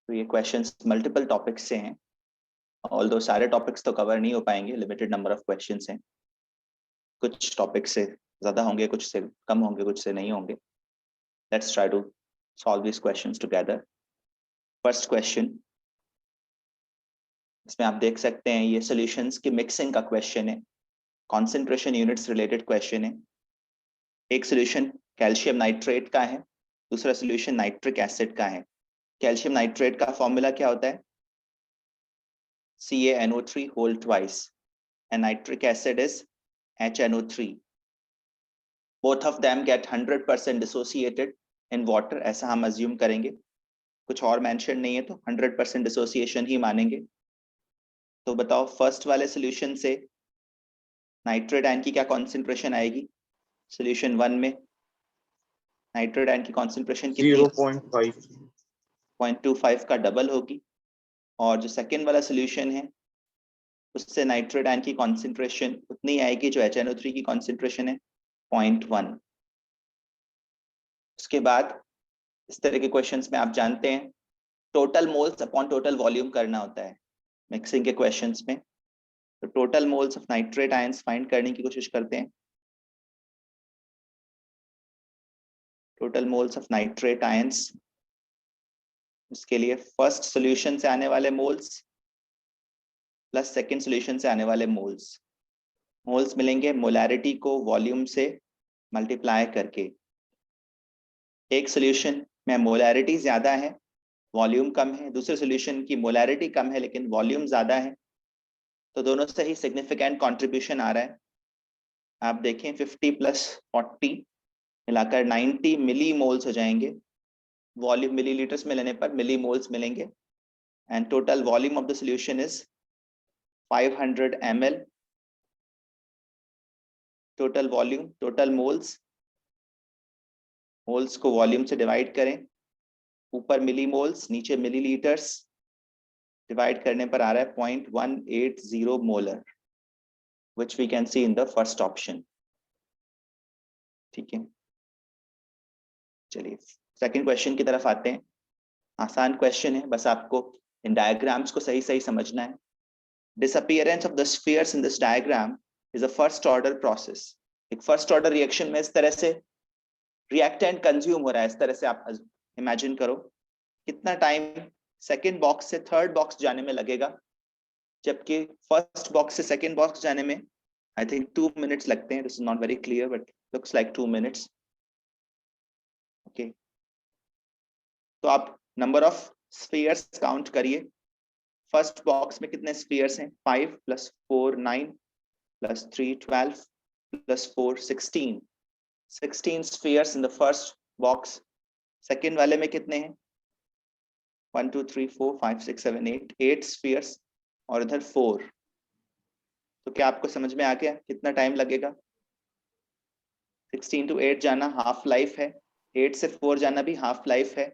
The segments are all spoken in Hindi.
तो ये क्वेश्चंस मल्टीपल टॉपिक्स से हैं, ऑल्दो सारे टॉपिक्स तो कवर नहीं हो पाएंगे, लिमिटेड नंबर ऑफ क्वेश्चंस हैं। कुछ टॉपिक से ज़्यादा होंगे, कुछ से कम होंगे, कुछ से नहीं होंगे। Let's try to solve this questions together. First question, इसमें आप देख सकते हैं ये सॉल्यूशंस की मिक्सिंग का क्वेश्चन है, कॉन्सेंट्रेशन यूनिट्स रिलेटेड क्वेश्चन है। एक सॉल्यूशन कैल्शियम नाइट्रेट का है, दूसरा सॉल्यूशन नाइट्रिक एसिड का है। कैल्शियम नाइट्रेट का फॉर्मूला क्या होता है? CaNO3 whole twice and nitric acid is HNO3. Both of them get 100% dissociated in water, ऐसा हम assume करेंगे, कुछ और मेंशन नहीं है तो 100% डिसोसिएशन ही मानेंगे। तो बताओ फर्स्ट वाले सॉल्यूशन से नाइट्रेट आयन की क्या कॉन्सेंट्रेशन आएगी? सॉल्यूशन 1 में नाइट्रेट आयन की कॉन्सेंट्रेशन कितनी? 0.25 का डबल होगी। और जो सेकेंड वाला सॉल्यूशन है उससे नाइट्रेट आयन की कॉन्सेंट्रेशन उतनी आएगी जो HNO3 की कॉन्सेंट्रेशन है, 0.1। उसके बाद इस तरह के क्वेश्चंस में आप जानते हैं total moles upon total volume करना होता है मिक्सिंग के क्वेश्चंस में। तो total moles of nitrate ions find करने की कोशिश करते हैं। Total moles of nitrate ions, उसके लिए फर्स्ट सॉल्यूशन से आने वाले मोल्स प्लस सेकंड सॉल्यूशन से आने वाले मोल्स, मोल्स मिलेंगे मोलैरिटी को वॉल्यूम से मल्टीप्लाई करके। एक सॉल्यूशन में मोलैरिटी ज्यादा है, वॉल्यूम कम है, दूसरे सॉल्यूशन की मोलैरिटी कम है लेकिन वॉल्यूम ज्यादा है, तो दोनों से ही सिग्निफिकेंट कंट्रीब्यूशन आ रहा है। आप देखें 50 प्लस 40 मिलाकर 90 मिली मोल्स हो जाएंगे। वॉल्यूम मिलीलीटर्स में लेने पर मिली मोल्स मिलेंगे and total volume of the solution is 500 ml। Total volume, total moles, moles को वॉल्यूम से डिवाइड करें, ऊपर मिली मोल्स नीचे मिलीलीटर्स, डिवाइड करने पर आ रहा है 0.180 molar, which we can see in the first option। ठीक है, चलिए सेकंड क्वेश्चन की तरफ आते हैं। आसान क्वेश्चन है, बस आपको इन डायग्राम्स को सही सही समझना है। Disappearance of the spheres in this diagram is a first order process. एक फर्स्ट ऑर्डर रिएक्शन में इस तरह से रिएक्टेंट कंज्यूम हो रहा है, इस तरह से आप इमेजिन करो। कितना टाइम सेकेंड बॉक्स से थर्ड बॉक्स जाने में लगेगा, जबकि फर्स्ट बॉक्स से सेकेंड बॉक्स जाने में आई थिंक 2 मिनट्स लगते हैं। This is not very clear but looks like 2 minutes. Okay, तो आप नंबर ऑफ स्फीयर्स काउंट करिए। फर्स्ट बॉक्स में कितने स्फीयर्स हैं? 5 + 4 9 + 3 12 + 4 16। 16 spheres in the first box. Second वाले में कितने हैं? 1 2 3 4 5 6 7 8 स्फीयर्स और इधर 4। तो क्या आपको समझ में आ गया कितना टाइम लगेगा? 16 to 8 जाना हाफ लाइफ है, 8 से 4 जाना भी हाफ लाइफ है,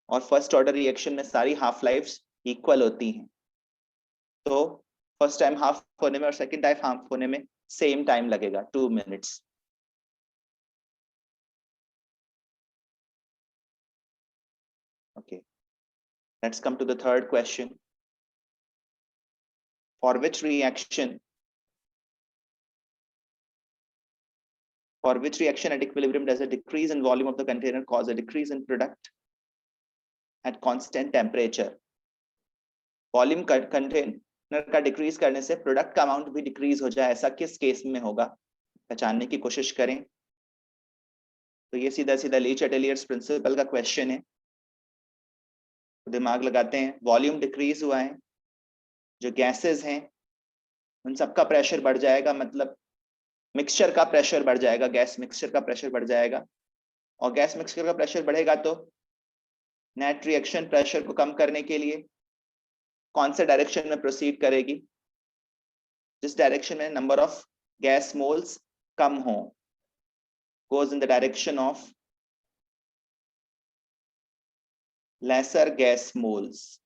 और फर्स्ट ऑर्डर रिएक्शन में सारी हाफ लाइफ्स इक्वल होती हैं। तो फर्स्ट टाइम हाफ होने में और सेकंड टाइम हाफ होने में सेम टाइम लगेगा, 2 minutes. Okay, let's come to the third question. For which reaction at equilibrium does a decrease in volume of the container cause a decrease in product at constant temperature? Volume container का डिक्रीज करने से प्रोडक्ट का अमाउंट भी डिक्रीज हो जाए, ऐसा किस केस में होगा? पहचानने की कोशिश करें। तो ये सीधा सीधा ली चैटेलियर्स प्रिंसिपल का क्वेश्चन है, तो दिमाग लगाते हैं। वॉल्यूम डिक्रीज हुआ है, जो गैसेस हैं उन सबका प्रेशर बढ़ जाएगा, मतलब मिक्सचर का प्रेशर बढ़ जाएगा, गैस मिक्सचर का प्रेशर बढ़ जाएगा। और गैस मिक्सचर का प्रेशर बढ़ेगा तो नेट रिएक्शन प्रेशर को कम करने के लिए कौन से डायरेक्शन में प्रोसीड करेगी? जिस डायरेक्शन में नंबर ऑफ गैस मोल्स कम हो, goes in the direction of lesser gas moles।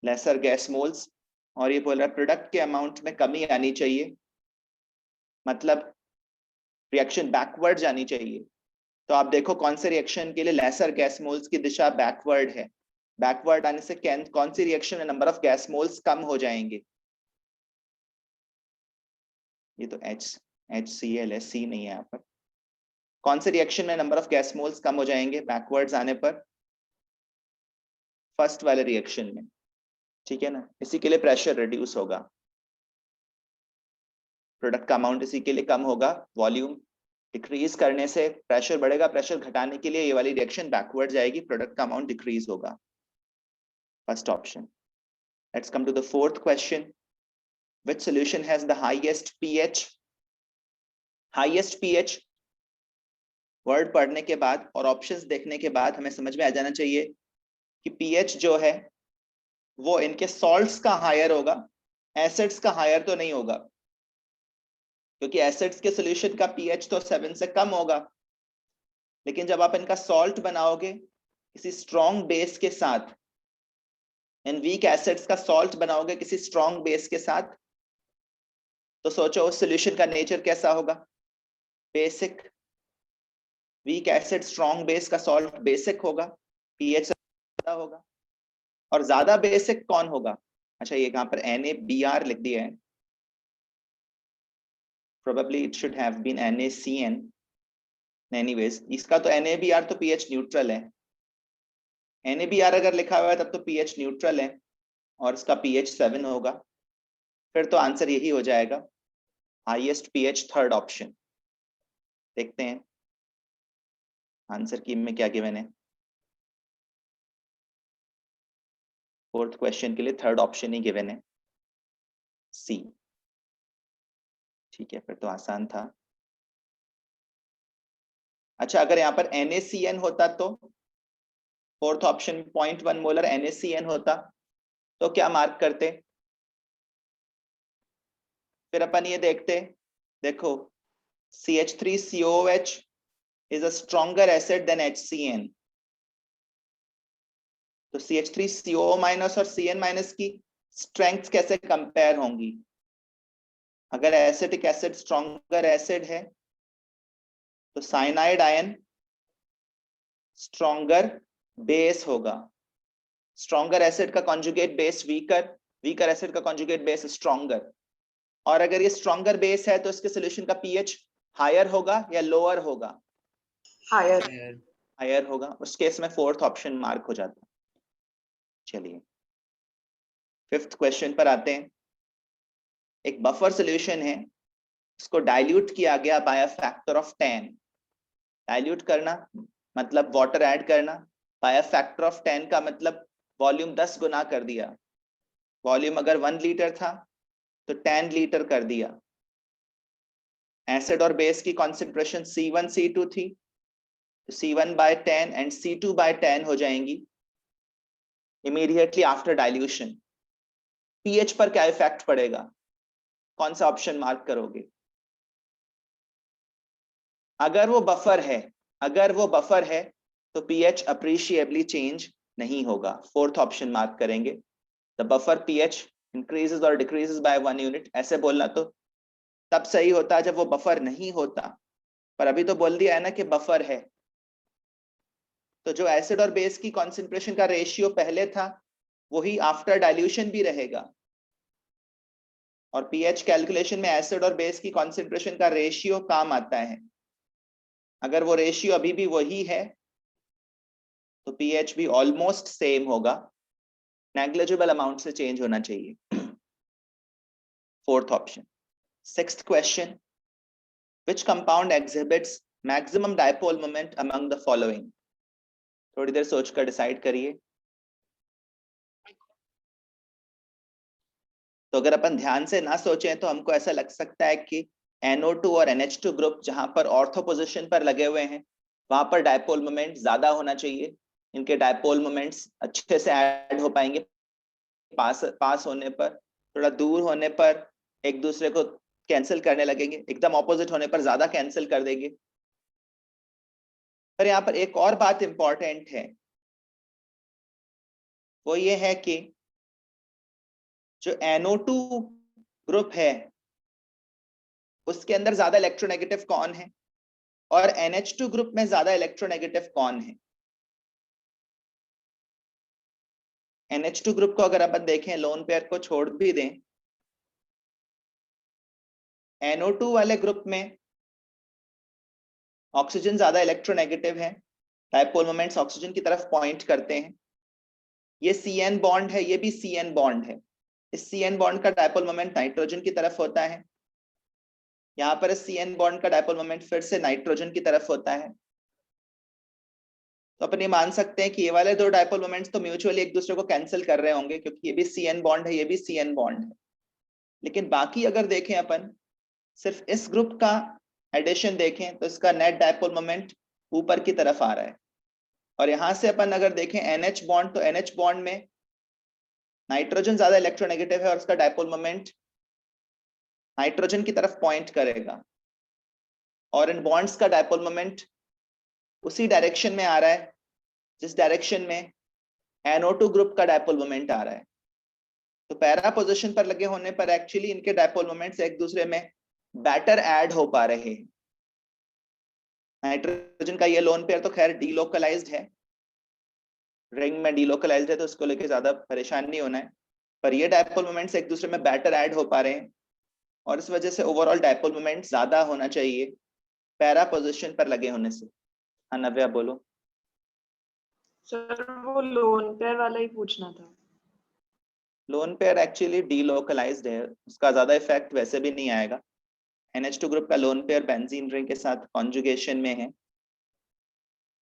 lesser gas moles, और ये बोल रहा है प्रोडक्ट के अमाउंट में कमी आनी चाहिए, मतलब रिएक्शन बैकवर्ड जानी चाहिए। तो आप देखो कौन से रिएक्शन के लिए लेसर गैस मोल्स की दिशा बैकवर्ड है, बैकवर्ड आने से कौन सी रिएक्शन में नंबर ऑफ गैस मोल्स कम हो जाएंगे। ये तो HCl है, C नहीं है यहाँ पर। कौन से रिएक्शन में नंबर ऑफ गैस मोल्स कम हो जाएंगे बैकवर्ड्स आने पर? फर्स्ट वाले रिएक्शन में, ठीक है ना। इसी के लिए प्रेशर रिड्यूस होगा, प्रोडक्ट का अमाउंट इसी के लिए कम होगा। वॉल्यूम डिक्रीज करने से प्रेशर बढ़ेगा, प्रेशर घटाने के लिए ये वाली रिएक्शन बैकवर्ड जाएगी, प्रोडक्ट का अमाउंट डिक्रीज होगा। First option. Let's come to the fourth question. Which solution has the highest pH? Highest pH word पढ़ने के बाद और ऑप्शंस देखने के बाद हमें समझ में आ जाना चाहिए कि pH जो है वो इनके सॉल्ट्स का हायर होगा, एसिड्स का हायर तो नहीं होगा, क्योंकि एसिड्स के सॉल्यूशन का pH तो 7 से कम होगा। लेकिन जब आप इनका सॉल्ट बनाओगे किसी स्ट्रॉन्ग बेस के साथ, इन वीक एसिड्स का सॉल्ट बनाओगे किसी स्ट्रॉन्ग बेस के साथ, तो सोचो उस सॉल्यूशन का नेचर कैसा होगा? Basic. Weak acid strong base का सॉल्ट बेसिक होगा, पीएच ज्यादा होगा। और ज्यादा बेसिक कौन होगा? अच्छा, ये यहाँ पर NaBr लिख दिया है, probably it should have been NaCN। Anyways, इसका तो NaBr तो पीएच न्यूट्रल है। NaBr अगर लिखा हुआ है तब तो पीएच न्यूट्रल है और इसका पीएच 7 होगा। फिर तो आंसर यही हो जाएगा, हाईएस्ट पीएच, थर्ड ऑप्शन। देखते हैं आंसर की में क्या गिवन है। फोर्थ क्वेश्चन के लिए थर्ड ऑप्शन ही गिवन है, सी। ठीक है, फिर तो आसान था। अच्छा, अगर यहाँ पर NaCN होता तो, फोर्थ ऑप्शन 0.1 मोलर NaCN होता तो क्या मार्क करते? फिर अपन ये देखते, देखो CH3COOH is a stronger acid than HCN। तो CH3CO- और CN- की स्ट्रेंथ कैसे कंपेयर होंगी? अगर एसिटिक एसिड स्ट्रॉन्गर एसिड है तो साइनाइड आयन स्ट्रॉन्गर बेस होगा। स्ट्रॉन्गर एसिड का conjugate base weaker, weaker acid का कॉन्जुगेट बेस स्ट्रॉन्गर। और अगर ये स्ट्रॉन्गर बेस है तो इसके सॉल्यूशन का पीएच हायर होगा या लोअर होगा? हायर। हायर होगा। उस केस में फोर्थ ऑप्शन मार्क हो जाता है। चलिए फिफ्थ क्वेश्चन पर आते हैं। एक बफर सॉल्यूशन है, इसको डाइल्यूट किया गया by a factor of 10। Dilute करना मतलब वाटर ऐड करना, बाय अ फैक्टर ऑफ 10 का मतलब वॉल्यूम 10 गुना कर दिया। वॉल्यूम अगर 1 लीटर था तो 10 लीटर कर दिया। एसिड और बेस की कॉन्सेंट्रेशन C1 C2 थी, तो C1/10 एंड C2/10 हो जाएंगी इमीडिएटली आफ्टर डाइल्यूशन। पीएच पर क्या इफेक्ट पड़ेगा? कौन सा ऑप्शन मार्क करोगे? अगर वो बफर है, अगर वो बफर है तो पीएच अप्रिशिएबली चेंज नहीं होगा। फोर्थ ऑप्शन मार्क करेंगे, द बफर पीएच इंक्रीजेस और डिक्रीजेस बाय 1 यूनिट। ऐसे बोलना तो तब सही होता है जब वो बफर नहीं होता, पर अभी तो बोल दिया है ना कि बफर है। तो जो एसिड और बेस की कॉन्सेंट्रेशन का रेशियो पहले था वही आफ्टर डाइल्यूशन भी रहेगा। और पीएच कैलकुलेशन में एसिड और बेस की कॉन्सेंट्रेशन का रेशियो काम आता है। अगर वो रेशियो अभी भी वही है तो पीएच भी ऑलमोस्ट सेम होगा, नेग्लिजिबल अमाउंट से चेंज होना चाहिए। Fourth option. Sixth question, which compound exhibits maximum dipole moment among the following? थोड़ी देर सोचकर डिसाइड करिए। तो अगर अपन ध्यान से ना सोचें तो हमको ऐसा लग सकता है कि NO2 और NH2 ग्रुप जहां पर ऑर्थो पोजीशन पर लगे हुए हैं वहां पर डायपोल मोमेंट ज्यादा होना चाहिए। इनके डायपोल मोमेंट्स अच्छे से ऐड हो पाएंगे। पास होने पर, थोड़ा दूर होने पर एक दूसरे को कैंसिल करने लगेंगे, एकदम ऑपोजिट होने पर ज्यादा कैंसिल कर देंगे। पर यहाँ पर एक और बात इंपॉर्टेंट है, वो ये है कि जो NO2 ग्रुप है उसके अंदर ज्यादा इलेक्ट्रोनेगेटिव कौन है? और NH2 ग्रुप में ज्यादा इलेक्ट्रोनेगेटिव कौन है? NH2 ग्रुप को अगर अपन देखें, लोन पेयर को छोड़ भी दें, NO2 वाले ग्रुप में ऑक्सीजन ज्यादा इलेक्ट्रोनेगेटिव है, डायपोल मोमेंट्स ऑक्सीजन की तरफ पॉइंट करते हैं। ये CN बॉन्ड है, ये भी CN बॉन्ड है। इस CN बॉन्ड का डायपोल मोमेंट नाइट्रोजन की तरफ होता है। यहाँ पर इस CN बॉन्ड का डायपोल मोमेंट फिर से नाइट्रोजन की तरफ होता है। तो अपन ये मान सकते हैं कि ये वाले दो डायपोल मोमेंट्स तो म्यूचुअली एक दूसरे को कैंसिल कर रहे होंगे, क्योंकि ये भी CN बॉन्ड है, ये भी CN बॉन्ड है। लेकिन बाकी अगर देखें अपन, सिर्फ इस ग्रुप का एडिशन देखें तो इसका नेट डायपोल मोमेंट ऊपर की तरफ आ रहा है। और यहां से अपन अगर देखें NH बॉन्ड, तो NH बॉन्ड में नाइट्रोजन ज्यादा इलेक्ट्रोनेगेटिव है और उसका डायपोल मोमेंट नाइट्रोजन की तरफ पॉइंट करेगा। और इन बॉन्ड्स का डायपोल मोमेंट उसी डायरेक्शन में आ रहा है जिस डायरेक्शन में NO2 ग्रुप का डायपोल मोमेंट आ रहा है। तो पैरा पोजीशन पर लगे होने पर एक्चुअली इनके डायपोल मोमेंट्स एक दूसरे में बेटर ऐड हो पा रहे हैं। नाइट्रोजन का ये लोन पेयर तो खैर डीलोकलाइज्ड है, रिंग में डीलोकलाइज्ड है, तो उसको लेके ज्यादा परेशान नहीं होना है। पर ये डायपोल मोमेंट्स एक दूसरे में बेटर ऐड हो पा रहे हैं और इस वजह से ओवरऑल डायपोल मोमेंट ज्यादा होना चाहिए पैरा पोजीशन पर लगे होने से। हाँ नव्या बोलो। सर वो लोन पेयर वाला ही पूछना था। लोन पेयर एक्चुअली डीलोकलाइज्ड है, उसका ज्यादा इफेक्ट वैसे भी नहीं आएगा। NH2 ग्रुप का लोन पेयर बेंजीन रिंग के साथ कॉन्जुगेशन में है।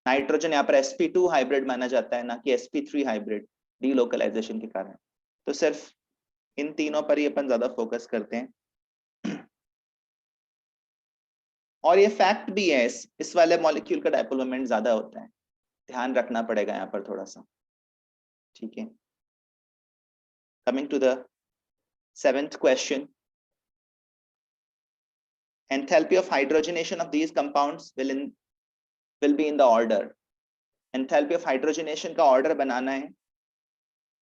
नाइट्रोजन यहाँ पर sp2 हाइब्रिड माना जाता है, ना कि sp3 हाइब्रिड, डीलोकलाइजेशन के कारण। तो सिर्फ इन तीनों पर ही अपन ज्यादा फोकस करते हैं। और ये फैक्ट भी है, इस वाले मॉलिक्यूल का डायपोल मोमेंट ज्यादा होता है, ध्यान रखना पड़ेगा यहाँ पर थोड़ा सा, ठीक है। Coming to the 7th question, enthalpy of hydrogenation of these compounds will be in the order. Enthalpy of hydrogenation का order बनाना है।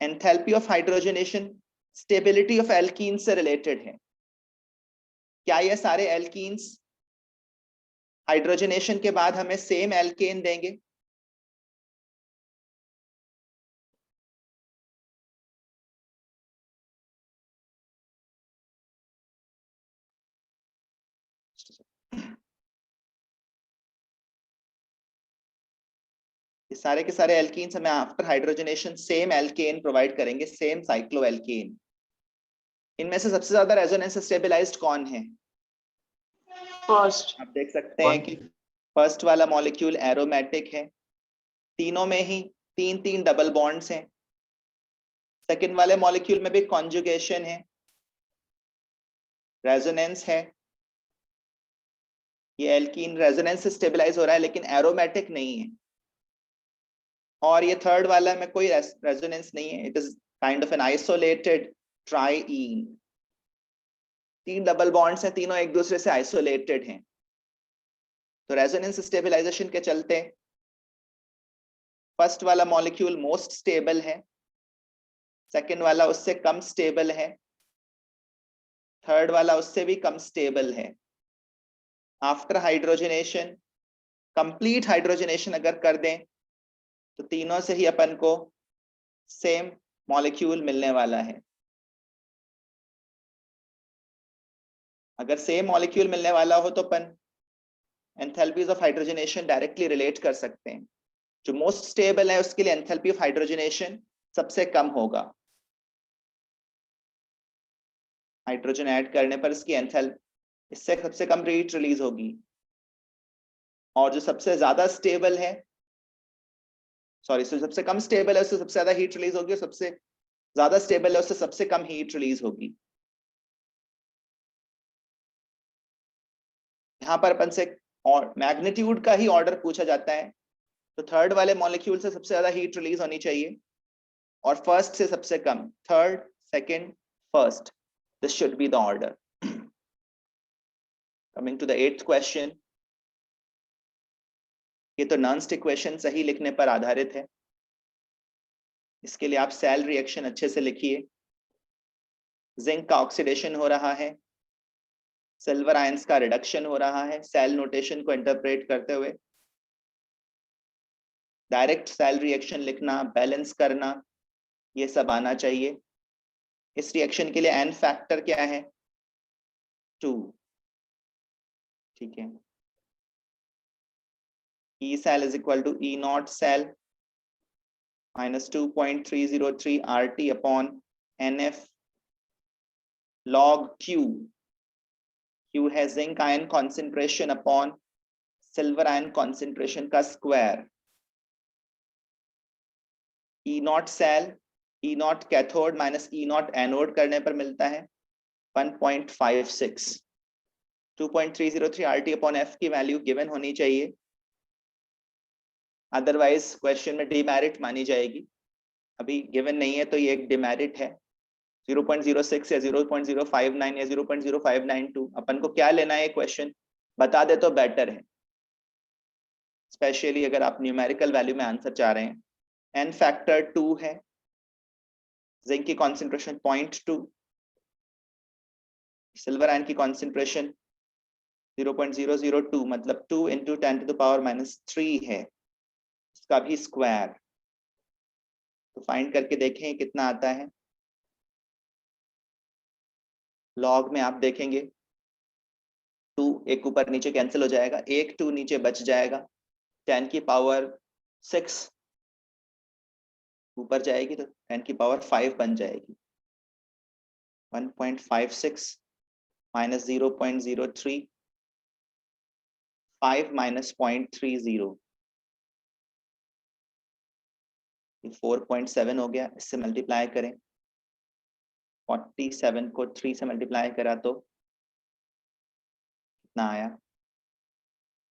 Enthalpy of hydrogenation stability of alkenes से related है। क्या ये सारे alkenes हाइड्रोजनेशन के बाद हमें सेम एल्केन देंगे? ये सारे के सारे एल्कीन्स हमें after hydrogenation same alkane provide करेंगे, सेम साइक्लोएल्केन। इनमें से सबसे ज्यादा रेजोनेंस स्टेबलाइज्ड कौन है? फर्स्ट। आप देख सकते हैं कि फर्स्ट वाला मॉलिक्यूल एरोमेटिक है, तीनों में ही 3-3 डबल बॉन्ड्स हैं। सेकंड वाले मॉलिक्यूल में भी कॉन्जुगेशन है, रेजोनेंस है। ये एल्कीन रेजोनेंस से स्टेबलाइज हो रहा है लेकिन एरोमेटिक नहीं है। और ये थर्ड वाला में कोई रेजोनेंस नहीं है, it is kind of an isolated triene. 3 double bonds हैं, तीनों एक दूसरे से आइसोलेटेड हैं। तो रेजोनेंस स्टेबलाइजेशन के चलते फर्स्ट वाला मॉलिक्यूल मोस्ट स्टेबल है, सेकंड वाला उससे कम स्टेबल है, थर्ड वाला उससे भी कम स्टेबल है। आफ्टर हाइड्रोजनेशन, कंप्लीट हाइड्रोजनेशन अगर कर दें तो तीनों से ही अपन को सेम मॉलिक्यूल मिलने वाला है। अगर सेम मॉलिक्यूल मिलने वाला हो तो अपन enthalpies of hydrogenation directly relate कर सकते हैं। जो मोस्ट स्टेबल है उसके लिए एंथैल्पी ऑफ हाइड्रोजनेशन सबसे कम होगा। हाइड्रोजन ऐड करने पर इसकी एंथैल्पी इससे सबसे कम हीट रिलीज होगी। और जो सबसे ज्यादा स्टेबल है, सबसे कम स्टेबल है उससे सबसे ज्यादा हीट रिलीज होगी, और सबसे ज्यादा स्टेबल है उससे सबसे कम हीट रिलीज होगी। यहाँ पर अपन से और मैग्नीट्यूड का ही ऑर्डर पूछा जाता है, तो थर्ड वाले मॉलिक्यूल से सबसे ज्यादा हीट रिलीज होनी चाहिए और फर्स्ट से सबसे कम, third, second, first, this should be the order. Coming to the 8th question, ये तो नॉन-स्टिक इक्वेशन सही लिखने पर आधारित है। इसके लिए आप सेल रिएक्शन अच्छे से लिखिए। जिंक का ऑक्सीडेशन हो रहा है, सिल्वर आयंस का रिडक्शन हो रहा है सेल नोटेशन को इंटरप्रेट करते हुए। डायरेक्ट सेल रिएक्शन लिखना, बैलेंस करना, ये सब आना चाहिए। इस रिएक्शन के लिए एन फैक्टर क्या है? 2। ठीक है, E cell is equal to E naught cell minus 2.303 RT upon NF log Q. Q है zinc ion concentration upon silver ion concentration का square. E naught cell, E naught cathode minus E naught anode करने पर मिलता है 1.56। 2.303 RT upon F की वैल्यू गिवन होनी चाहिए, अदरवाइज क्वेश्चन में डिमेरिट मानी जाएगी। अभी गिवन नहीं है तो ये एक डिमेरिट है। 0.06 या 0.059 या 0.0592 अपन को क्या लेना है, क्वेश्चन बता दे तो बेटर है, स्पेशली अगर आप न्यूमेरिकल वैल्यू में आंसर चाह रहे हैं। एन फैक्टर 2 है, जिंक की कॉन्सेंट्रेशन 0.2, सिल्वर आयन की कॉन्सेंट्रेशन 0.002 मतलब 2 into 10 to the power minus 3 है, इसका भी स्क्वायर। तो फाइंड करके देखें कितना आता है। लॉग में आप देखेंगे 2 एक ऊपर नीचे कैंसिल हो जाएगा, एक 2 नीचे बच जाएगा, 10 की पावर 6 ऊपर जाएगी तो 10 की पावर 5 बन जाएगी। 1.56 minus 0.03, 5 minus 0.30, 4.7 हो गया। इससे मल्टीप्लाई करें, 47 को 3 से मल्टीप्लाई करा तो कितना आया?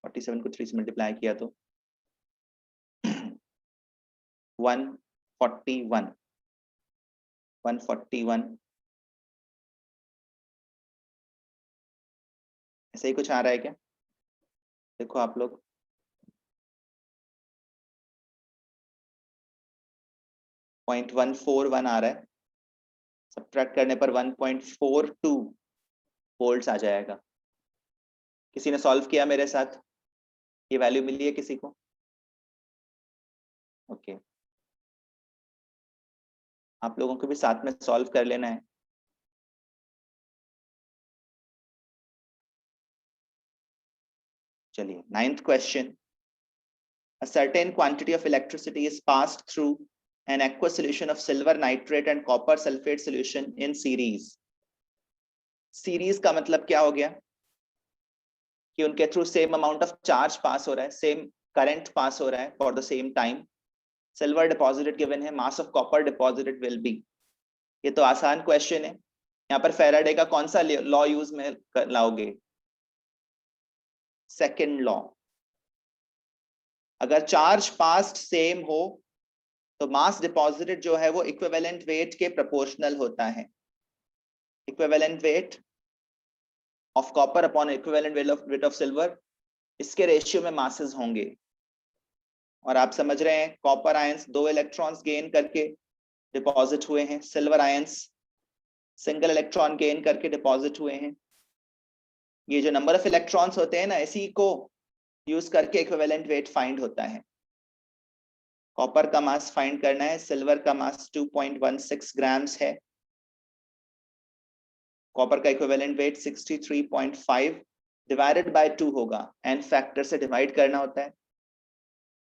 47 को 3 से मल्टीप्लाई किया तो 141 ऐसे ही कुछ आ रहा है क्या? देखो आप लोग, .141 आ रहा है, सब्ट्रैक्ट करने पर 1.42 वोल्ट्स आ जाएगा। किसी ने सॉल्व किया मेरे साथ? ये वैल्यू मिली है किसी को? ओके, आप लोगों को भी साथ में सॉल्व कर लेना है। चलिए, 9th question. A certain quantity of electricity is passed through an aqueous solution of silver nitrate and copper sulfate solution in series. Series का मतलब क्या हो गया कि उनके through same amount of charge pass हो रहा है, सेम करंट पास हो रहा है for the same time. Silver deposited given है, mass of copper deposited will be. ये तो आसान क्वेश्चन है। यहाँ पर फैराडे का कौन सा लॉ यूज में लाओगे? Second law. अगर चार्ज पास्ट सेम हो तो मास डिपॉजिटेड जो है वो इक्विवेलेंट वेट के प्रोपोर्शनल होता है। Equivalent weight of copper upon equivalent weight of silver, इसके रेशियो में मासेस होंगे। और आप समझ रहे हैं कॉपर आयंस 2 इलेक्ट्रॉन्स गेन करके डिपॉजिट हुए हैं, silver ions single electron gain करके डिपॉजिट हुए हैं। ये जो नंबर ऑफ इलेक्ट्रॉन्स होते हैं ना, इसी को यूज करके इक्विवेलेंट वेट फाइंड होता है। कॉपर का मास फाइंड करना है, सिल्वर का मास 2.16 ग्राम्स है, कॉपर का इक्विवेलेंट वेट 63.5 डिवाइडेड बाय 2 होगा, एन फैक्टर से डिवाइड करना होता है।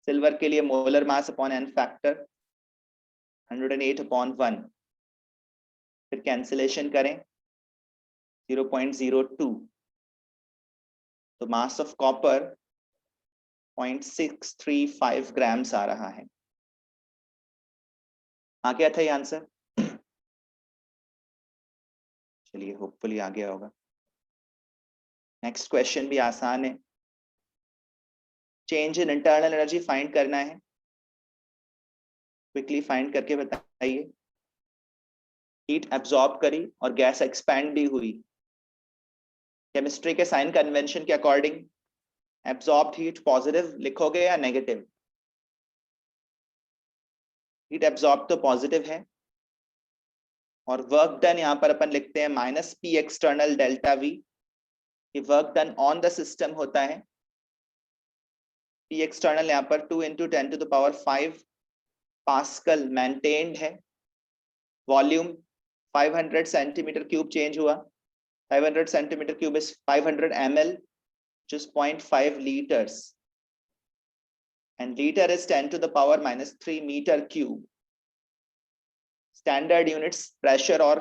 सिल्वर के लिए molar mass upon n factor 108/1, फिर कैंसिलेशन करें 0.02, तो मास ऑफ कॉपर 0.635 ग्राम्स आ रहा है। आ गया था ये आंसर? चलिए, होपफुली आ गया होगा। नेक्स्ट क्वेश्चन भी आसान है। Change in internal energy find करना है, क्विकली फाइंड करके बताइए। हीट एब्जॉर्ब करी और गैस एक्सपैंड भी हुई। केमिस्ट्री के साइन कन्वेंशन के अकॉर्डिंग एब्जॉर्ब्ड हीट पॉजिटिव लिखोगे या नेगेटिव? हीट एब्जॉर्ब तो पॉजिटिव है, और वर्क डन यहां पर अपन लिखते हैं -P एक्सटर्नल डेल्टा V, कि work done on the system होता है P एक्सटर्नल यहाँ पर 2 × 10⁵ पास्कल मेंटेन्ड है, वॉल्यूम 500 सेंटीमीटर क्यूब चेंज हुआ, 500 centimetre cube is 500 ml, which is 0.5 liters, and liter is 10⁻³ meter cube. Standard units pressure और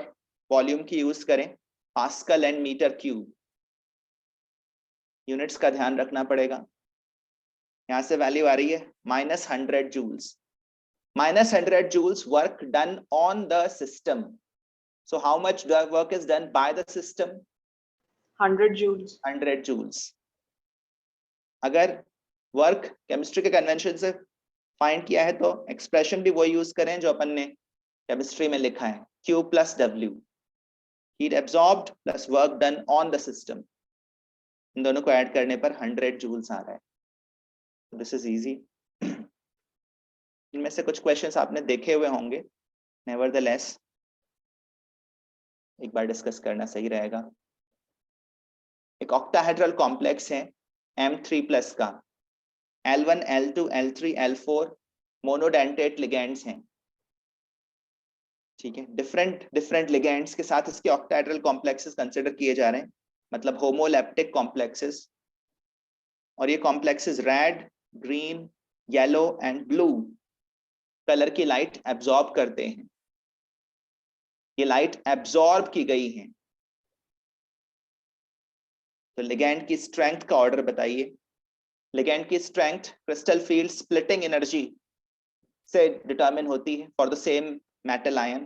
वॉल्यूम की यूज करें, pascal and metre cube. Units का ध्यान रखना पड़ेगा। यहां से वैल्यू आ रही है -100 joules. -100 joules work done on the system. So how much work is done by the system? 100 joules. 100 joules. अगर वर्क केमिस्ट्री के कन्वेंशन से फाइंड किया है तो एक्सप्रेशन भी वो यूज करें जो अपन ने केमिस्ट्री में लिखा है, Q + W, heat absorbed plus work done on the system. इन दोनों को ऐड करने पर 100 जूल्स आ रहा है। This is easy. इनमें से कुछ क्वेश्चंस आपने देखे हुए होंगे, नेवरदलेस एक बार डिस्कस करना सही रहेगा। एक ऑक्टाहेड्रल कॉम्प्लेक्स है M3+ का, L1 L2 L3 L4 monodentate ligands हैं, ठीक है। डिफरेंट लिगेंड्स के साथ इसके ऑक्टाहेड्रल कॉम्प्लेक्सेस कंसिडर किए जा रहे हैं, मतलब होमोलेप्टिक कॉम्प्लेक्सेस। और ये complexes red, green, yellow and blue colour की लाइट एब्जॉर्ब करते हैं। ये लाइट एब्जॉर्ब की गई है, तो लिगैंड की स्ट्रेंथ का ऑर्डर बताइए। लिगैंड की strength crystal field splitting energy से डिटरमिन होती है for the same metal ion.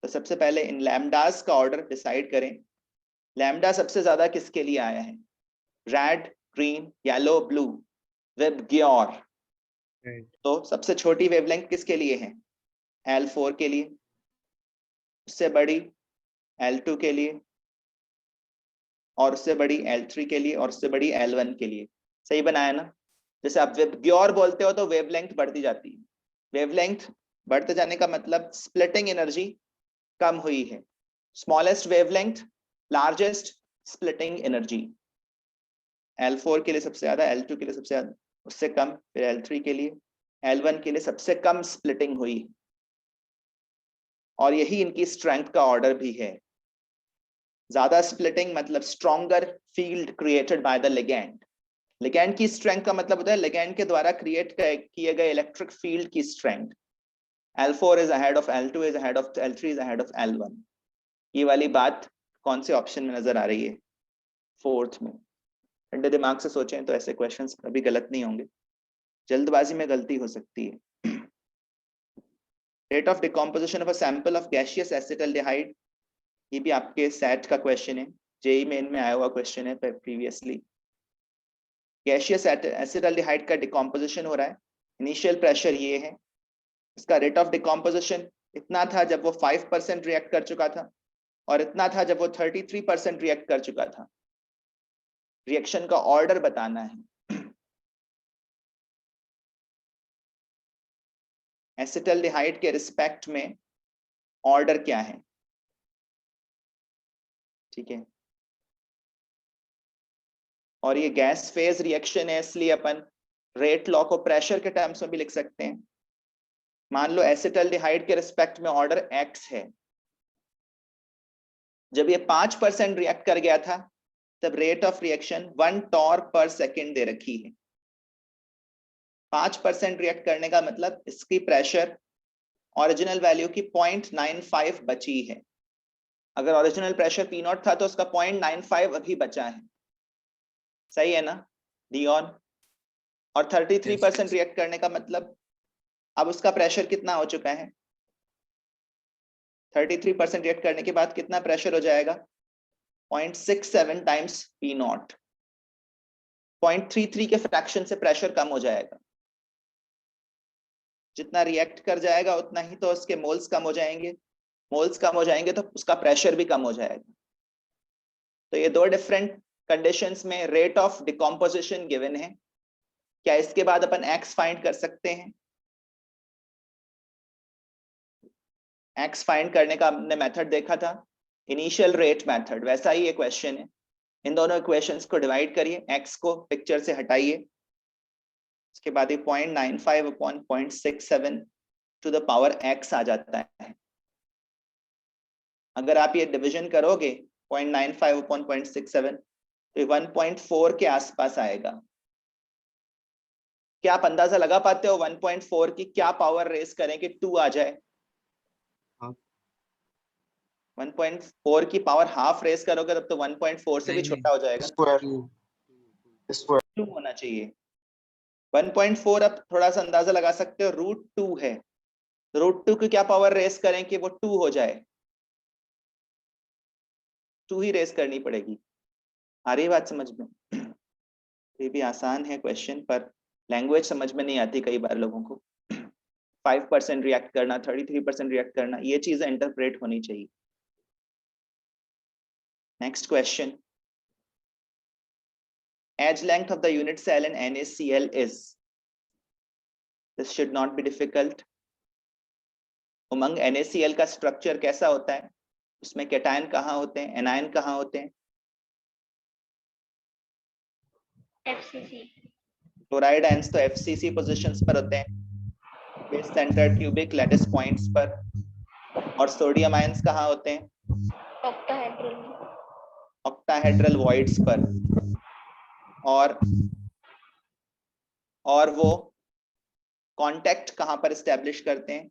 तो सबसे पहले इन लैम्डास का ऑर्डर डिसाइड करें। लैम्डा सबसे ज्यादा किसके लिए आया है? Red, green, yellow, blue, VIBGYOR. तो सबसे छोटी वेवलेंथ किसके लिए है? L4 के लिए, उससे बड़ी L2 के लिए, और उससे बड़ी L3 के लिए, और उससे बड़ी L1 के लिए। सही बनाया ना? जैसे आप विबग्योर बोलते हो तो वेवलेंथ बढ़ती जाती है। वेवलेंथ बढ़ते जाने का मतलब स्प्लिटिंग एनर्जी कम हुई है। Smallest wavelength, largest splitting energy. L4 के लिए सबसे ज्यादा, L2 के लिए सबसे ज्यादा, उससे कम फिर L3 के लिए, L1 के लिए सबसे कम स्प्लिटिंग हुई, और यही इनकी स्ट्रेंथ का ऑर्डर भी है। ज्यादा स्प्लिटिंग मतलब stronger field created by the ligand. Ligand की स्ट्रेंथ का मतलब होता है लिगैंड के द्वारा क्रिएट किए गए इलेक्ट्रिक फील्ड की strength. L4 is ahead of L2 is ahead of L3 is ahead of L1। ये वाली बात कौन से ऑप्शन में नजर आ रही है? 4th में। ठंडे दिमाग से सोचें तो ऐसे क्वेश्चंस कभी गलत नहीं होंगे, जल्दबाजी में गलती हो सकती है। Rate of decomposition of a sample of gaseous acetaldehyde, ये भी आपके सेट का क्वेश्चन है, जेई मेन में आया हुआ क्वेश्चन है प्रीवियसली। गैसियस एसिटल्डिहाइड का डिकम्पोजिशन हो रहा है, इनिशियल प्रेशर ये है, इसका रेट ऑफ डिकम्पोजिशन इतना था जब वो 5% रिएक्ट कर चुका था, और इतना था जब वो 33% रिएक्ट कर चुका था। रिएक्शन का ऑर्डर बताना है। एसिटल्डिहाइड के रिस्पेक्ट में ऑर्डर क्या है? ठीक है, और ये गैस फेज रिएक्शन है, इसलिए अपन रेट लॉ को प्रेशर के टर्म्स में भी लिख सकते हैं। मान लो एसिटल्डिहाइड के रिस्पेक्ट में ऑर्डर x है, जब ये 5% रिएक्ट कर गया था तब रेट ऑफ रिएक्शन 1 torr/second दे रखी है। 5% रिएक्ट करने का मतलब इसकी प्रेशर ओरिजिनल वैल्यू की 0.95 बची है। अगर ओरिजिनल प्रेशर P0 था तो उसका 0.95 अभी बचा है। सही है ना डियोन? और 33% रिएक्ट करने का मतलब अब उसका प्रेशर कितना हो चुका है? 33% रिएक्ट करने के बाद कितना प्रेशर हो जाएगा? 0.67 टाइम्स P0। 0.33 के फ्रैक्शन से प्रेशर कम हो जाएगा। जितना रिएक्ट कर जाएगा उतना ही तो उसके मोल्स कम हो जाएंगे, मोल्स कम हो जाएंगे तो उसका प्रेशर भी कम हो जाएगा। तो ये दो डिफरेंट कंडीशंस में रेट ऑफ डिकम्पोजिशन गिवन है। क्या इसके बाद अपन x फाइंड कर सकते हैं? x फाइंड करने का हमने मेथड देखा था, इनिशियल रेट मेथड, वैसा ही ये क्वेश्चन है। इन दोनों इक्वेशंस को डिवाइड करिए, x को पिक्चर से हटाइए, उसके बाद ये 0.95 upon 0.67 to the power x आ जाता है। अगर आप ये डिवीजन करोगे 0.95 अपॉन 0.67 तो 1.4 के आसपास आएगा। क्या आप अंदाजा लगा पाते हो 1.4 की क्या पावर रेस करें कि 2 आ जाए? 1.4 की पावर हाफ रेस करोगे तब तो 1.4 से भी छोटा हो जाएगा, स्क्वायर 2 होना चाहिए। 1.4 अब थोड़ा सा अंदाजा लगा सकते हो, √2 है, √2 की क्या पावर रेस करें कि वो 2 हो जाए? 2 ही रेस करनी पड़ेगी। आ रही बात समझ में? ये भी आसान है क्वेश्चन, पर लैंग्वेज समझ में नहीं आती कई बार लोगों को। 5% रिएक्ट करना, 33% रिएक्ट करना, ये चीजें इंटरप्रेट होनी चाहिए। Next question, edge length of the unit cell in NaCl is, this should not be difficult। Umang NaCl का स्ट्रक्चर कैसा होता है, उसमें कैटायन कहाँ होते हैं, एनायन कहाँ होते हैं? FCC। क्लोराइड आयंस तो FCC पोजीशंस पर होते हैं, base centre cubic lattice points पर, और सोडियम आयंस कहाँ होते हैं? ऑक्टाहेड्रल। ऑक्टाहेड्रल वॉइड्स पर। और वो कांटेक्ट कहाँ पर एस्टेब्लिश करते हैं?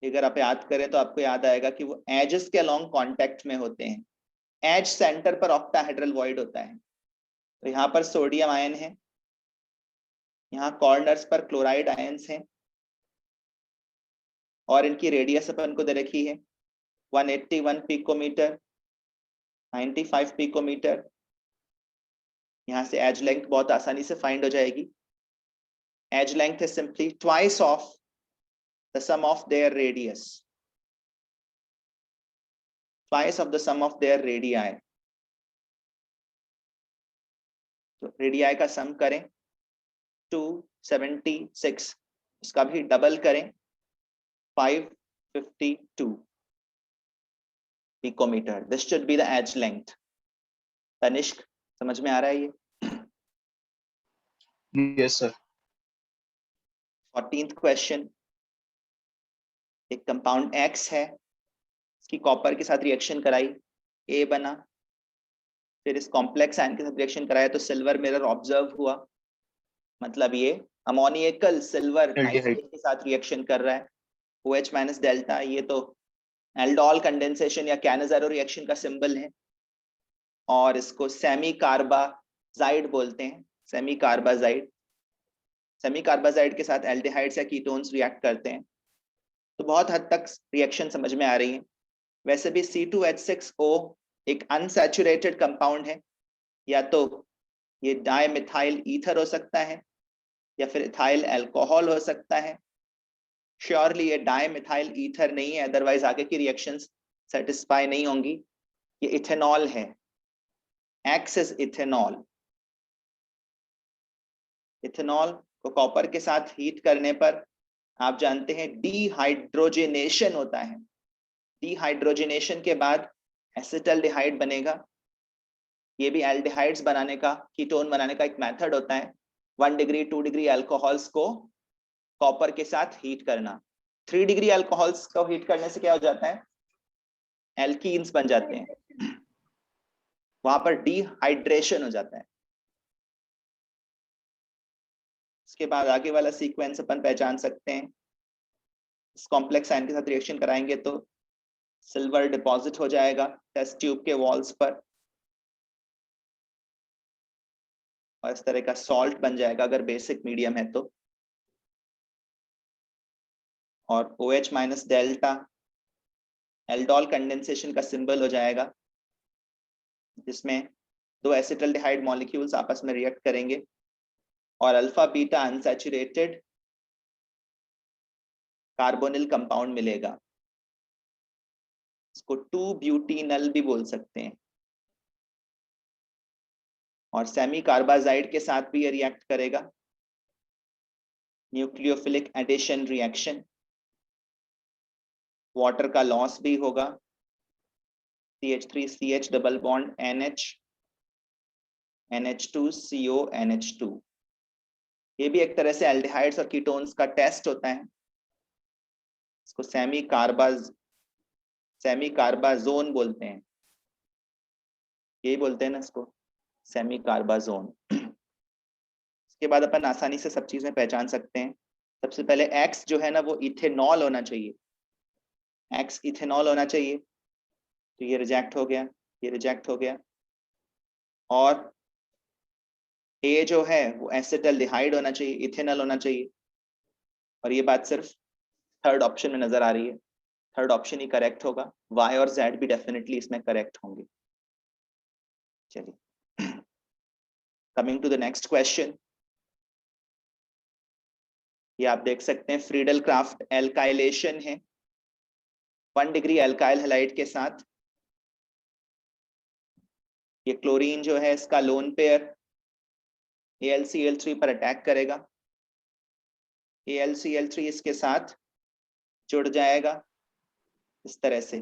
अगर आप याद करें तो आपको याद आएगा कि वो एजेस के अलोंग कांटेक्ट में होते हैं। एज सेंटर पर ऑक्टाहेड्रल वॉइड होता है, तो यहाँ पर सोडियम आयन है, यहाँ कॉर्नर्स पर क्लोराइड आयंस हैं, और इनकी रेडियस अपन को दे रखी है 181 पिकोमीटर, 95 पिकोमीटर। यहाँ से एज लेंथ बहुत आसानी से फाइंड हो जाएगी। Edge length is simply twice of the sum of their radius, twice of the sum of their radii। तो रेडियाई का सम करें 276, उसका भी डबल करें 552 picometre. This should be the edge length. Tanishq, समझ में आ रहा है ये? Yes sir. 14th क्वेश्चन, एक कंपाउंड X है, इसकी कॉपर के साथ रिएक्शन कराई, A बना, फिर इस कॉम्प्लेक्स आयन के साथ रिएक्शन कराया तो सिल्वर मिरर ऑब्जर्व हुआ। मतलब ये अमोनियकल सिल्वर नाइट्रेट के साथ रिएक्शन कर रहा है, OH माइनस डेल्टा। ये तो एल्डोल कंडेंसेशन या कैनाज़ारो रिएक्शन का सिंबल है, और इसको सेमी कार्बाजाइड बोलते हैं। सेमी कार्बाजाइड, सेमी कार्बाजाइड के साथ एल्डिहाइड्स या कीटोन्स रिएक्ट करते हैं। तो बहुत हद तक रिएक्शन समझ में आ रही है। वैसे भी C2H6O एक अनसैचुरेटेड कंपाउंड है, या तो ये डाइमिथाइल ईथर हो सकता है या फिर इथाइल अल्कोहल हो सकता है। श्योरली ये डाइमिथाइल ईथर नहीं है, अदरवाइज आगे की रिएक्शंस सेटिस्फाई नहीं होंगी। ये इथेनॉल है, X इज इथेनॉल। इथेनॉल को कॉपर के साथ हीट करने पर आप जानते हैं डीहाइड्रोजनेशन होता है। डीहाइड्रोजनेशन के बाद एसिटल्डिहाइड बनेगा। ये भी एल्डिहाइड्स बनाने का, कीटोन बनाने का एक मेथड होता है। 1 डिग्री 2 डिग्री अल्कोहल्स को कॉपर के साथ हीट करना। 3 डिग्री अल्कोहल्स को हीट करने से क्या हो जाता है? एल्कीन्स बन जाते हैं, वहां पर डिहाइड्रेशन हो जाता है। उसके बाद आगे वाला सीक्वेंस अपन पहचान सकते हैं। इस कॉम्प्लेक्स आयन के साथ रिएक्शन कराएंगे तो सिल्वर डिपॉजिट हो जाएगा टेस्ट ट्यूब के वॉल्स पर, और इस तरह का सॉल्ट बन जाएगा अगर बेसिक मीडियम है तो। और OH minus delta aldol condensation का सिंबल हो जाएगा, जिसमें 2 एसिटल्डिहाइड मॉलिक्यूल्स आपस में रिएक्ट करेंगे और alpha beta unsaturated carbonyl compound मिलेगा। इसको 2-ब्यूटीनल भी बोल सकते हैं। और सेमी कार्बाजाइड के साथ भी ये रिएक्ट करेगा, न्यूक्लियोफिलिक एडिशन रिएक्शन। वाटर का लॉस भी होगा, CH3 CH double bond NH NH2 CO NH2। ये भी एक तरह से एल्डिहाइड्स और कीटोन्स का टेस्ट होता है। इसको सेमी कार्बाजोन बोलते हैं, यही बोलते हैं ना इसको, सेमी कार्बाजोन। इसके बाद अपन आसानी से सब चीजें पहचान सकते हैं। सबसे पहले X जो है ना वो इथेनॉल होना चाहिए, X इथेनॉल होना चाहिए, तो ये रिजेक्ट हो गया, ये रिजेक्ट हो गया। और A जो है वो एसिटल्डिहाइड होना चाहिए, इथेनॉल होना चाहिए, और ये बात सिर्फ थर्ड ऑप्शन में नजर आ रही है। थर्ड ऑप्शन ही करेक्ट होगा, Y और Z भी डेफिनेटली इसमें करेक्ट होंगे। चलिए, coming to the next question. ये आप देख सकते हैं फ्रीडल क्राफ्ट एल्काइलेशन है 1 डिग्री एल्काइल हैलाइड के साथ। ये क्लोरीन जो है इसका लोन पेयर AlCl3 पर अटैक करेगा, AlCl3 इसके साथ जुड़ जाएगा इस तरह से।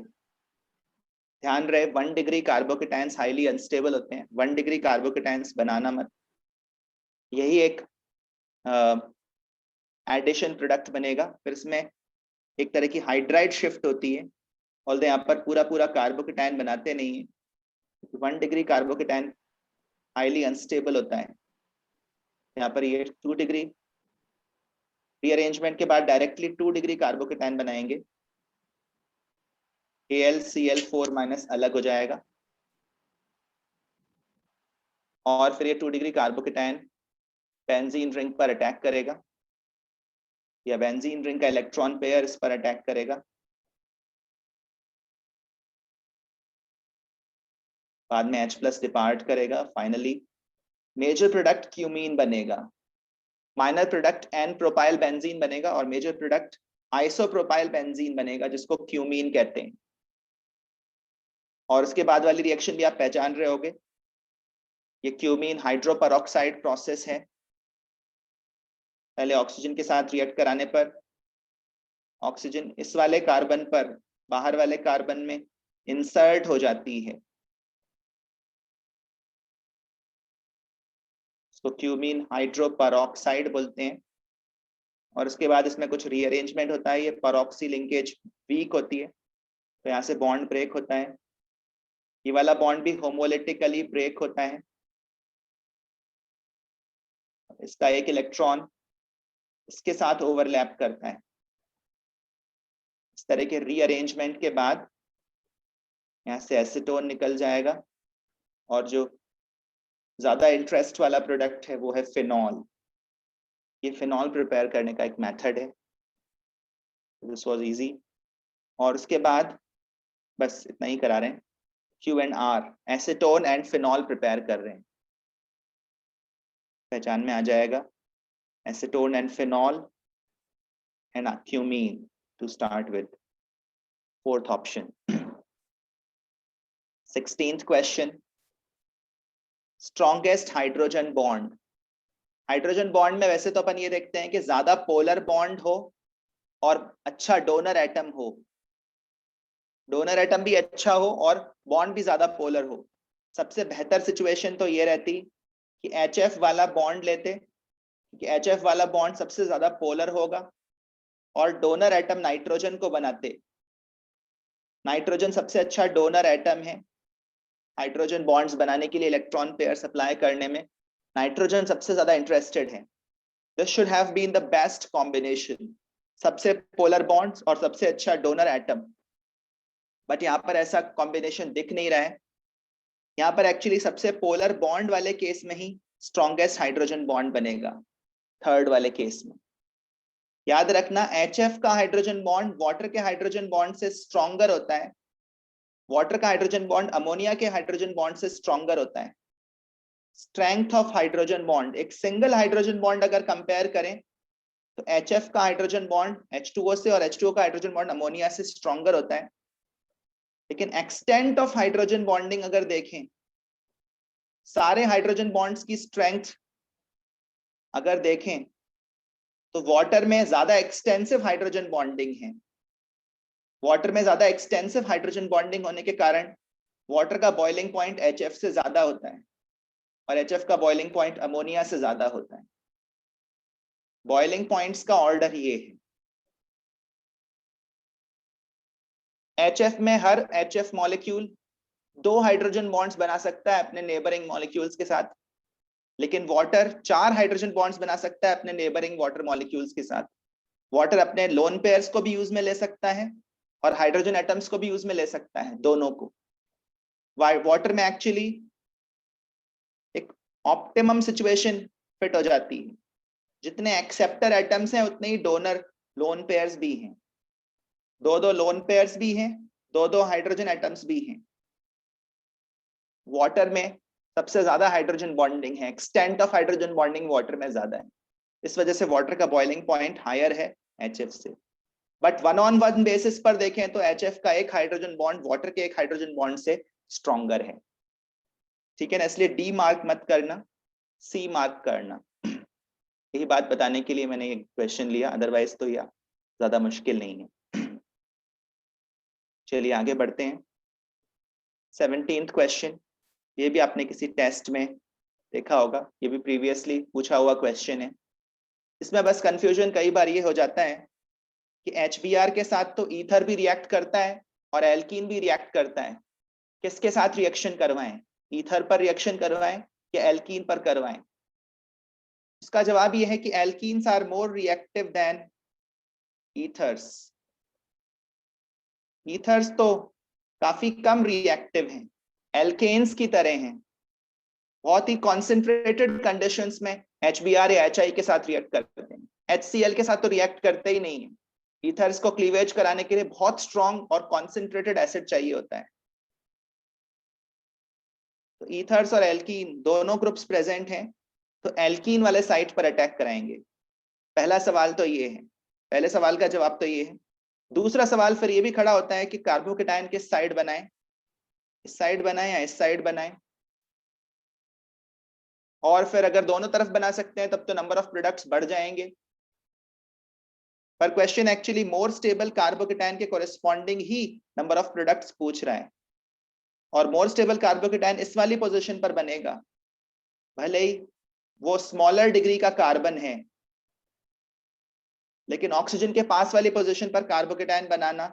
ध्यान रहे 1 डिग्री कार्बोकेटायंस हाईली अनस्टेबल होते हैं, 1 डिग्री कार्बोकेटायंस बनाना मत। यही एक एडिशन प्रोडक्ट बनेगा, फिर इसमें एक तरह की हाइड्राइड शिफ्ट होती है, और यहाँ पर पूरा कार्बोकेटायन बनाते नहीं है। 1 डिग्री कार्बोकेटायन हाईली अनस्टेबल होता है। यहाँ पर ये 2 डिग्री रीअरेंजमेंट के बाद डायरेक्टली 2 डिग्री कार्बोकेटायन बनाएंगे, AlCl4- अलग हो जाएगा, और फिर ये 2 डिग्री कार्बोकेटायन बेंजीन रिंग पर अटैक करेगा, या बेंजीन रिंग का इलेक्ट्रॉन पेयर इस पर अटैक करेगा। बाद में H+ डिपार्ट करेगा। फाइनली मेजर प्रोडक्ट क्यूमीन बनेगा, minor product n propyl benzene बनेगा, और मेजर प्रोडक्ट आइसोप्रोपाइल बेंजीन बनेगा, जिसको क्यूमीन कहते हैं। और उसके बाद वाली रिएक्शन भी आप पहचान रहे होगे, ये क्यूमीन हाइड्रोपरऑक्साइड प्रोसेस है। पहले ऑक्सीजन के साथ रिएक्ट कराने पर ऑक्सीजन इस वाले कार्बन पर, बाहर वाले कार्बन में इंसर्ट हो जाती है, इसको क्यूमीन हाइड्रोपरऑक्साइड बोलते हैं। और उसके बाद इसमें कुछ रीअरेंजमेंट होता है, ये परऑक्सी लिंकेज वीक होती है, तो यहाँ से बॉन्ड ब्रेक होता है। ये वाला बॉन्ड भी होमोलिटिकली ब्रेक होता है, इसका एक इलेक्ट्रॉन इसके साथ ओवरलैप करता है। इस तरह के रीअरेंजमेंट के बाद यहाँ से एसीटोन निकल जाएगा, और जो ज्यादा इंटरेस्ट वाला प्रोडक्ट है वो है फिनॉल। ये फिनॉल प्रिपेयर करने का एक मेथड है, दिस वाज इजी। और उसके बाद बस इतना ही करा रहे हैं, Q&R, acetone and phenol prepare कर रहे हैं, पहचान में आ जाएगा। Acetone and phenol and cumene to start with, fourth option. 16th question, strongest hydrogen bond. Hydrogen bond में वैसे तो अपन ये देखते हैं कि ज्यादा पोलर बॉन्ड हो और अच्छा डोनर एटम हो, डोनर एटम भी अच्छा हो और बॉन्ड भी ज्यादा पोलर हो। सबसे बेहतर सिचुएशन तो ये रहती कि HF वाला बॉन्ड लेते, कि HF वाला बॉन्ड सबसे ज्यादा पोलर होगा, और डोनर एटम नाइट्रोजन को बनाते। नाइट्रोजन सबसे अच्छा डोनर एटम है, हाइड्रोजन बॉन्ड्स बनाने के लिए, इलेक्ट्रॉन पेयर सप्लाई करने में नाइट्रोजन सबसे ज्यादा इंटरेस्टेड है। This should have been the best combination, सबसे पोलर बॉन्ड्स और सबसे अच्छा डोनर एटम। बट यहाँ पर ऐसा कॉम्बिनेशन दिख नहीं रहा है। यहाँ पर एक्चुअली सबसे पोलर बॉन्ड वाले केस में ही स्ट्रॉन्गेस्ट हाइड्रोजन बॉन्ड बनेगा, थर्ड वाले केस में। याद रखना HF का हाइड्रोजन बॉन्ड वाटर के हाइड्रोजन बॉन्ड से स्ट्रॉन्गर होता है, वाटर का हाइड्रोजन बॉन्ड अमोनिया के हाइड्रोजन बॉन्ड से स्ट्रॉन्गर होता है। स्ट्रेंथ ऑफ हाइड्रोजन बॉन्ड, एक सिंगल हाइड्रोजन बॉन्ड अगर कंपेयर करें तो HF का हाइड्रोजन बॉन्ड H2O से और H2O का हाइड्रोजन बॉन्ड अमोनिया से स्ट्रॉन्गर होता है। लेकिन एक्सटेंट ऑफ हाइड्रोजन बॉन्डिंग अगर देखें, सारे हाइड्रोजन बॉन्ड्स की स्ट्रेंथ अगर देखें तो वाटर में ज्यादा एक्सटेंसिव हाइड्रोजन बॉन्डिंग है। वाटर में ज्यादा एक्सटेंसिव हाइड्रोजन बॉन्डिंग होने के कारण वाटर का बॉइलिंग पॉइंट HF से ज्यादा होता है और HF का बॉइलिंग पॉइंट अमोनिया से ज्यादा होता है। बॉइलिंग पॉइंट्स का ऑर्डर ये है, HF में हर HF मॉलिक्यूल 2 हाइड्रोजन बॉन्ड्स बना सकता है अपने नेबरिंग मॉलिक्यूल्स के साथ, लेकिन वाटर 4 हाइड्रोजन बॉन्ड्स बना सकता है अपने नेबरिंग वाटर मॉलिक्यूल्स के साथ। वाटर अपने लोन पेयर्स को भी यूज में ले सकता है और हाइड्रोजन एटम्स को भी यूज में ले सकता है, दोनों को। वाटर में एक्चुअली एक ऑप्टिमम सिचुएशन फिट हो जाती है, जितने एक्सेप्टर एटम्स हैं उतने ही डोनर लोन पेयर्स भी हैं, 2-2 लोन पेयर्स भी हैं, 2-2 हाइड्रोजन एटम्स भी हैं। वाटर में सबसे ज्यादा हाइड्रोजन बॉन्डिंग है, extent of hydrogen bonding water में ज्यादा है, इस वजह से वाटर का बॉइलिंग पॉइंट हायर है HF से। बट 1-on-1 बेसिस पर देखें तो HF का एक हाइड्रोजन बॉन्ड वाटर के एक हाइड्रोजन बॉन्ड से स्ट्रॉन्गर है, ठीक है ना। इसलिए D मार्क मत करना, C मार्क करना। यही बात बताने के लिए मैंने ये क्वेश्चन लिया, अदरवाइज तो यह ज्यादा मुश्किल नहीं है। चलिए आगे बढ़ते हैं। 17th क्वेश्चन, ये भी आपने किसी टेस्ट में देखा होगा, ये भी प्रीवियसली पूछा हुआ क्वेश्चन है। इसमें बस कंफ्यूजन कई बार ये हो जाता है कि HBr के साथ तो ईथर भी रिएक्ट करता है और एल्कीन भी रिएक्ट करता है, किसके साथ रिएक्शन करवाएं, ईथर पर रिएक्शन करवाएं या एल्कीन पर करवाएं? इसका जवाब ये है कि alkenes are more reactive than ethers. Ethers तो काफी कम रिएक्टिव हैं, एल्केन्स की तरह हैं, बहुत ही कॉन्सेंट्रेटेड कंडीशंस में HBr या HI के साथ रिएक्ट करते हैं, HCl के साथ तो रिएक्ट करते ही नहीं है। ईथर्स को क्लीवेज कराने के लिए बहुत स्ट्रॉन्ग और कॉन्सेंट्रेटेड एसिड चाहिए होता है। तो ईथर्स और एल्कीन दोनों ग्रुप्स प्रेजेंट हैं, तो एल्कीन वाले साइट पर अटैक कराएंगे। पहला सवाल तो ये है, पहले सवाल का जवाब तो ये है। दूसरा सवाल फिर ये भी खड़ा होता है कि कार्बोकेटायन किस साइड बनाएं, इस साइड बनाएं या इस साइड बनाएं, और फिर अगर दोनों तरफ बना सकते हैं तब तो नंबर ऑफ प्रोडक्ट्स बढ़ जाएंगे। पर question actually more stable carbocation के कोरेस्पॉन्डिंग ही नंबर ऑफ प्रोडक्ट्स पूछ रहा है, और मोर स्टेबल कार्बोकेटायन इस वाली पोजीशन पर बनेगा, भले ही वो स्मॉलर डिग्री का कार्बन है, लेकिन ऑक्सीजन के पास वाली पोजीशन पर कार्बोकेटायन बनाना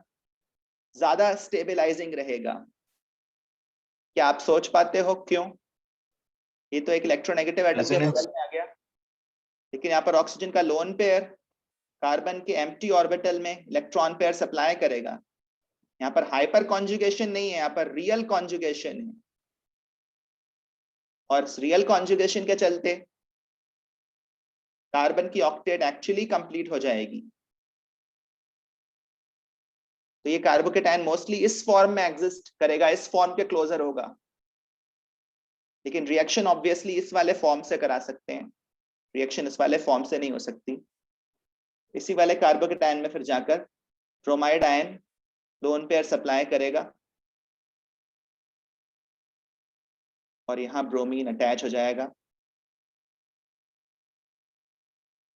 ज्यादा स्टेबलाइजिंग रहेगा। क्या आप सोच पाते हो क्यों? ये तो एक इलेक्ट्रोनेगेटिव एटम के Resonance. बगल में आ गया, लेकिन यहाँ पर ऑक्सीजन का लोन पेयर कार्बन के एम्प्टी ऑर्बिटल में इलेक्ट्रॉन पेयर सप्लाई करेगा। यहाँ पर हाइपर कॉन्जुगेशन नहीं है, यहाँ पर रियल कॉन्जुगेशन है, और रियल कॉन्जुगेशन के चलते कार्बन की ऑक्टेट एक्चुअली कंप्लीट हो जाएगी। तो ये कार्बोकेटायन मोस्टली इस फॉर्म में एग्जिस्ट करेगा, इस फॉर्म के क्लोजर होगा, लेकिन रिएक्शन ऑब्वियसली इस वाले फॉर्म से करा सकते हैं, रिएक्शन इस वाले फॉर्म से नहीं हो सकती। इसी वाले कार्बोकेटायन में फिर जाकर bromide ion lone pair supply करेगा और यहाँ ब्रोमीन अटैच हो जाएगा